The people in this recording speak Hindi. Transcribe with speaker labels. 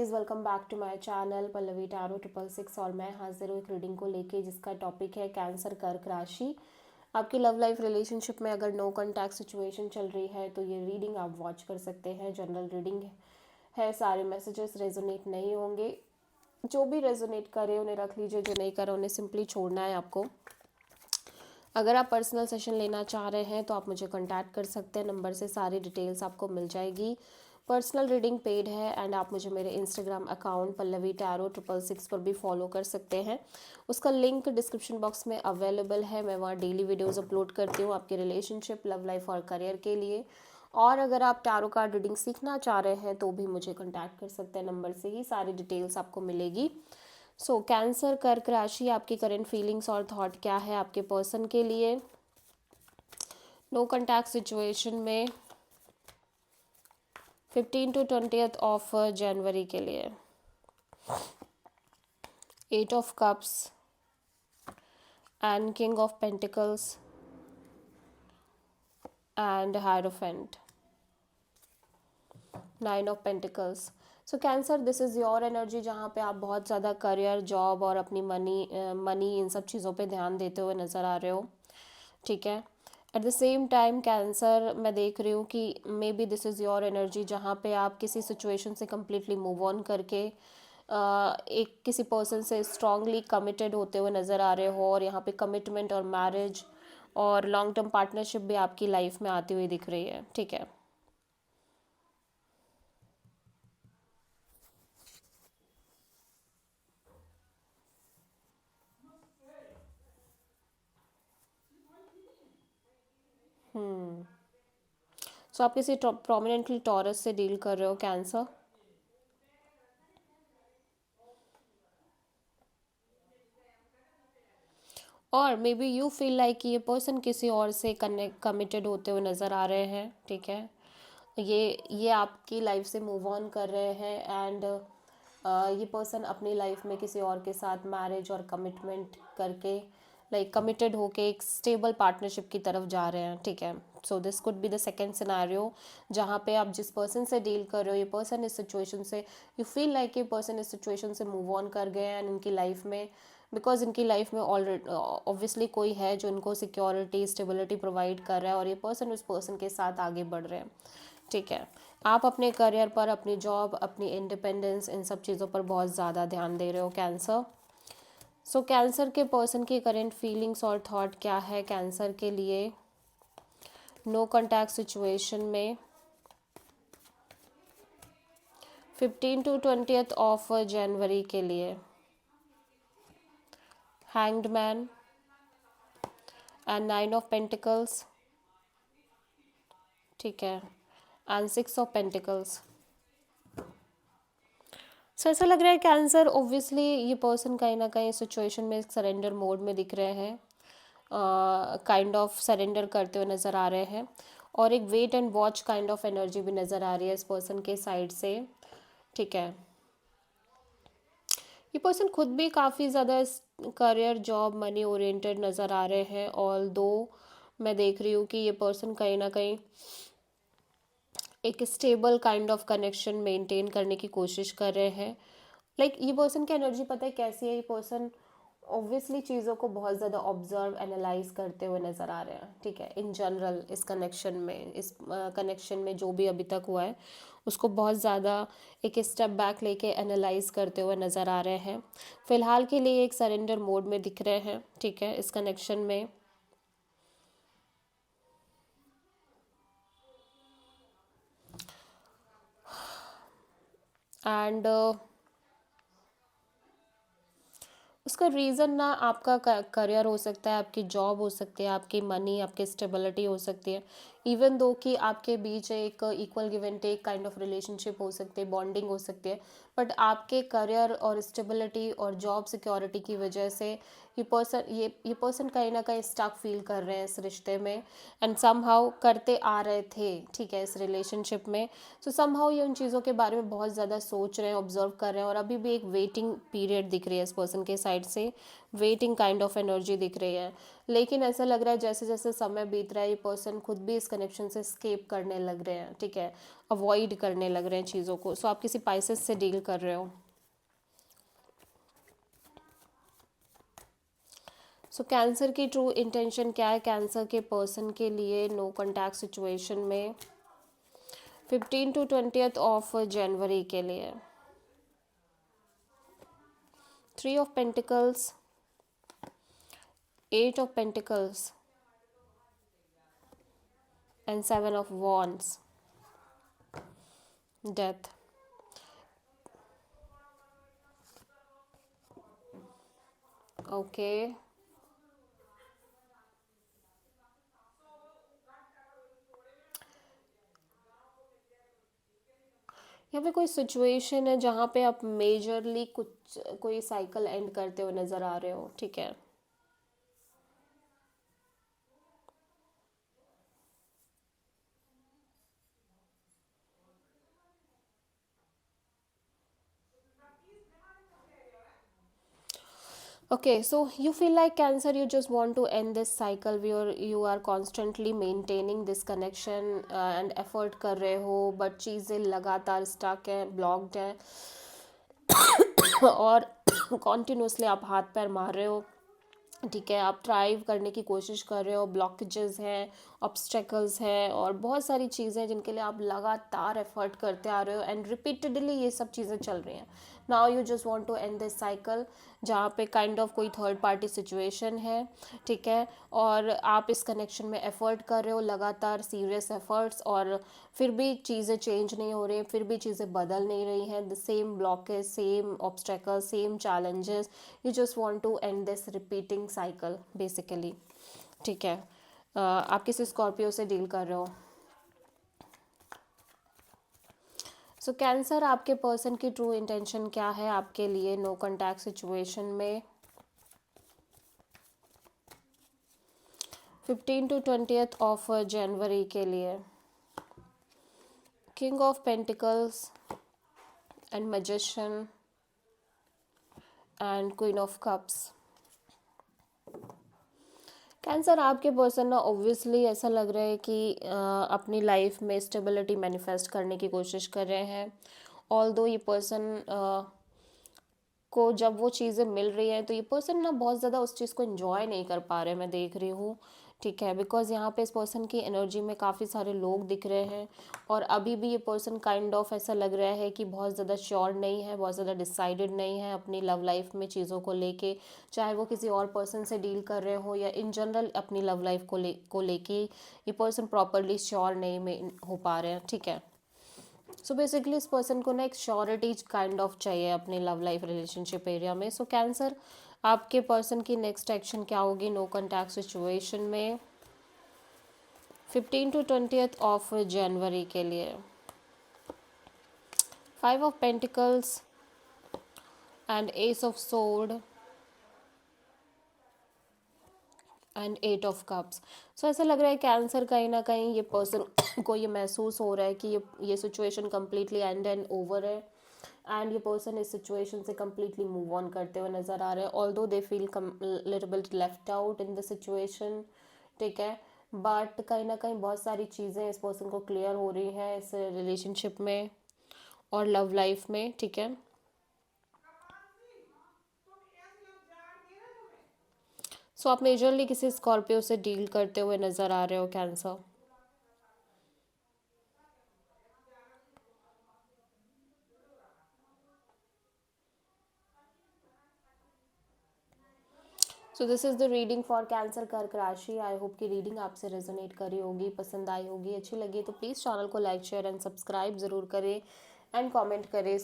Speaker 1: Please welcome back to my channel Pallavi tarot 666 और मैं हाजिर हूँ एक रीडिंग को लेके जिसका टॉपिक है कैंसर कर्क राशि। आपकी लव लाइफ रिलेशनशिप में अगर नो कॉन्टैक्ट सिचुएशन चल रही है तो ये रीडिंग आप वॉच कर सकते हैं। जनरल रीडिंग है, सारे मैसेजेस रेजोनेट नहीं होंगे। जो भी रेजोनेट करे उन्हें रख लीजिए, जो नहीं करे उन्हें सिंपली छोड़ना है आपको। अगर आप पर्सनल सेशन लेना चाह रहे हैं तो आप मुझे कांटेक्ट कर सकते हैं, नंबर से सारी डिटेल्स आपको मिल जाएगी। पर्सनल रीडिंग पेड है एंड आप मुझे मेरे इंस्टाग्राम अकाउंट पल्लवी टैरो 666 पर भी फॉलो कर सकते हैं। उसका लिंक डिस्क्रिप्शन बॉक्स में अवेलेबल है। मैं वहाँ डेली वीडियोस अपलोड करती हूँ आपकी रिलेशनशिप, लव लाइफ और करियर के लिए। और अगर आप टैरो कार्ड रीडिंग सीखना चाह रहे हैं तो भी मुझे कॉन्टैक्ट कर सकते हैं, नंबर से ही सारी डिटेल्स आपको मिलेगी। कैंसर कर्क राशि, आपकी करंट फीलिंग्स और थॉट क्या है आपके पर्सन के लिए नो कॉन्टैक्ट सिचुएशन में 15 to 20 ऑफ जनवरी के लिए। 8 of cups and king of pentacles and hierophant, 9 of pentacles. Cancer, this is your energy जहाँ पे आप बहुत ज़्यादा करियर, जॉब और अपनी मनी इन सब चीज़ों पे ध्यान देते हुए नज़र आ रहे हो। ठीक है। At the same time cancer, मैं देख रही हूँ कि may be this is your energy जहाँ पे आप किसी सिचुएशन से कम्प्लीटली मूव ऑन करके एक किसी पर्सन से स्ट्रांगली कमिटेड होते हुए नज़र आ रहे हो। और यहाँ पे कमिटमेंट और मैरिज और लॉन्ग टर्म पार्टनरशिप भी आपकी लाइफ में आती हुई दिख रही है। ठीक है। आप किसी प्रोमिनेंटली टॉरस से डील कर रहे हो कैंसर। और may be you feel like कि ये पर्सन किसी और से कनेक्ट कमिटेड होते हुए नज़र आ रहे हैं। ठीक है। ये आपकी लाइफ से मूव ऑन कर रहे हैं एंड ये पर्सन अपनी लाइफ में किसी और के साथ मैरिज और कमिटमेंट करके कमिटेड होके एक स्टेबल पार्टनरशिप की तरफ जा रहे हैं। ठीक है। This could be the second scenario जहाँ पे आप जिस पर्सन से डील कर रहे हो, ये पर्सन इस सिचुएशन से, यू फील लाइक ये पर्सन इस सिचुएशन से मूव ऑन कर गए हैं एंड इनकी लाइफ में, बिकॉज इनकी लाइफ में ऑलरेडी ऑब्वियसली कोई है जो इनको सिक्योरिटी, स्टेबिलिटी प्रोवाइड कर रहा है और ये पर्सन उस पर्सन के साथ आगे बढ़ रहे हैं। ठीक है। आप अपने करियर पर, अपनी जॉब, अपनी इंडिपेंडेंस, इन सब चीज़ों पर बहुत ज़्यादा ध्यान दे रहे हो कैंसर। कैंसर के पर्सन की करंट फीलिंग्स और थॉट क्या है कैंसर के लिए नो कॉन्टैक्ट सिचुएशन में 15 to 20 ऑफ जनवरी के लिए। Hanged man and 9 of pentacles. ठीक है। And 6 of pentacles. ऐसा लग रहा है कैंसर, ऑब्वियसली ये पर्सन कहीं ना कहीं सिचुएशन में सरेंडर मोड में दिख रहे हैं, काइंड ऑफ सरेंडर करते हुए नज़र आ रहे हैं। और एक wait and watch kind of energy भी नज़र आ रही है इस पर्सन के साइड से। ठीक है। ये पर्सन खुद भी काफ़ी ज़्यादा करियर, जॉब, मनी ओरिएंटेड नज़र आ रहे हैं। ऑल दो मैं देख रही हूँ कि ये पर्सन कहीं ना कहीं एक stable kind of connection maintain करने की कोशिश कर रहे हैं। ये पर्सन की एनर्जी पता है कैसी है, ये पर्सन ऑब्वियसली चीज़ों को बहुत ज़्यादा ऑब्जर्व, एनालाइज करते हुए नज़र आ रहे हैं। ठीक है। इन जनरल इस कनेक्शन में जो भी अभी तक हुआ है उसको बहुत ज़्यादा एक स्टेप बैक लेके एनालाइज करते हुए नज़र आ रहे हैं। फ़िलहाल के लिए एक सरेंडर मोड में दिख रहे हैं। ठीक है। इस कनेक्शन में एंड उसका रीज़न ना आपका करियर हो सकता है, आपकी जॉब हो सकती है, आपकी मनी, आपकी स्टेबिलिटी हो सकती है। इवन दो कि आपके बीच एक equal give and take kind of relationship हो सकती है, बॉन्डिंग हो सकती है। बट आपके करियर और स्टेबिलिटी और जॉब सिक्योरिटी की वजह से ये पर्सन कहीं ना कहीं स्टक फील कर रहे हैं इस रिश्ते में एंड समहाउ करते आ रहे थे। ठीक है। इस रिलेशनशिप में समहाउ ये उन चीज़ों के बारे में बहुत ज़्यादा सोच रहे हैं, ऑब्जर्व कर रहे हैं। और अभी भी एक वेटिंग पीरियड दिख रही है इस पर्सन के साइड से, वेटिंग काइंड ऑफ एनर्जी दिख रही है। लेकिन ऐसा लग रहा है जैसे जैसे समय बीत रहा है ये पर्सन खुद भी इस कनेक्शन से स्केप करने लग रहे हैं, ठीक है, अवॉइड करने लग रहे हैं चीज़ों को। सो आप किसी पाइसेस से डील कर रहे हो। सो कैंसर की ट्रू इंटेंशन क्या है कैंसर के पर्सन के लिए नो कॉन्टैक्ट सिचुएशन में 15 to 20 ऑफ जनवरी के लिए? 3 of Pentacles, 8 of Pentacles and 7 of Wands, Death. Okay, यहाँ पे कोई सिचुएशन है जहाँ पे आप मेजरली कुछ कोई साइकिल एंड करते हुए नज़र आ रहे हो, ठीक है। Okay, so you feel like Cancer, you just want to end this cycle where you are constantly maintaining this connection and effort कर रहे हो, but चीज़ें लगातार stuck हैं, blocked हैं और continuously आप हाथ पैर मार रहे हो, ठीक है, आप ट्राइव करने की कोशिश कर रहे हो, ब्लॉकेजेस हैं, ऑब्स्टेकल्स हैं और बहुत सारी चीज़ें जिनके लिए आप लगातार एफर्ट करते आ रहे हो एंड रिपीटेडली ये सब चीज़ें चल रही हैं। Now you just want to end this cycle जहाँ पे काइंड ऑफ कोई थर्ड पार्टी सिचुएशन है, ठीक है, और आप इस कनेक्शन में एफर्ट कर रहे हो लगातार सीरियस एफर्ट्स और फिर भी चीज़ें चेंज नहीं हो रही, फिर भी चीज़ें बदल नहीं रही हैं, the same blockage, same obstacle, same challenges, you just want to end this repeating cycle basically, ठीक है। आप किसी स्कॉर्पियो से डील कर रहे हो। सो कैंसर, आपके पर्सन की ट्रू इंटेंशन क्या है आपके लिए नो कॉन्टैक्ट सिचुएशन में 15 to 20 ऑफ जनवरी के लिए? King of pentacles and magician and queen of cups. Cancer, आपके पर्सन ना ऑब्वियसली ऐसा लग रहा है कि अपनी लाइफ में स्टेबिलिटी मैनिफेस्ट करने की कोशिश कर रहे हैं। ऑल्दो ये पर्सन को जब वो चीज़ें मिल रही हैं तो ये पर्सन ना बहुत ज़्यादा उस चीज़ को एंजॉय नहीं कर पा रहे, मैं देख रही हूँ, ठीक है, बिकॉज यहाँ पे इस पर्सन की एनर्जी में काफ़ी सारे लोग दिख रहे हैं और अभी भी ये पर्सन काइंड ऑफ ऐसा लग रहा है कि बहुत ज़्यादा श्योर नहीं है, बहुत ज़्यादा डिसाइडेड नहीं है अपनी लव लाइफ में चीज़ों को लेके, चाहे वो किसी और पर्सन से डील कर रहे हो या इन जनरल अपनी लव लाइफ को लेके ये पर्सन प्रॉपरली श्योर नहीं में हो पा रहे हैं, ठीक है। सो बेसिकली इस पर्सन को ना एक श्योरिटी काइंड ऑफ चाहिए अपनी लव लाइफ रिलेशनशिप एरिया में। सो कैंसर, आपके पर्सन की नेक्स्ट एक्शन क्या होगी नो कॉन्टैक्ट सिचुएशन में 15 to 20 ऑफ जनवरी के लिए? 5 of Pentacles and S of sword and 8 of Cups। सो ऐसा लग रहा है कैंसर कहीं ना कहीं ये पर्सन को ये महसूस हो रहा है कि ये सिचुएशन कम्प्लीटली एंड ओवर है एंड ये पर्सन इस सिचुएशन से कम्प्लीटली मूव ऑन करते हुए नज़र आ रहे हैं, although they feel little bit left out in the situation, ठीक है, बट कहीं ना कहीं बहुत सारी चीज़ें इस पर्सन को क्लियर हो रही हैं इस रिलेशनशिप में और लव लाइफ में, ठीक है। सो आप मेजरली किसी स्कॉर्पियो से डील करते हुए नज़र आ रहे हो cancer. So this is the reading for cancer कर्क राशि। आई होप कि रीडिंग आपसे रेजोनेट करी होगी, पसंद आई होगी, अच्छी लगी तो प्लीज़ चैनल को लाइक शेयर एंड सब्सक्राइब ज़रूर करें एंड कमेंट करें।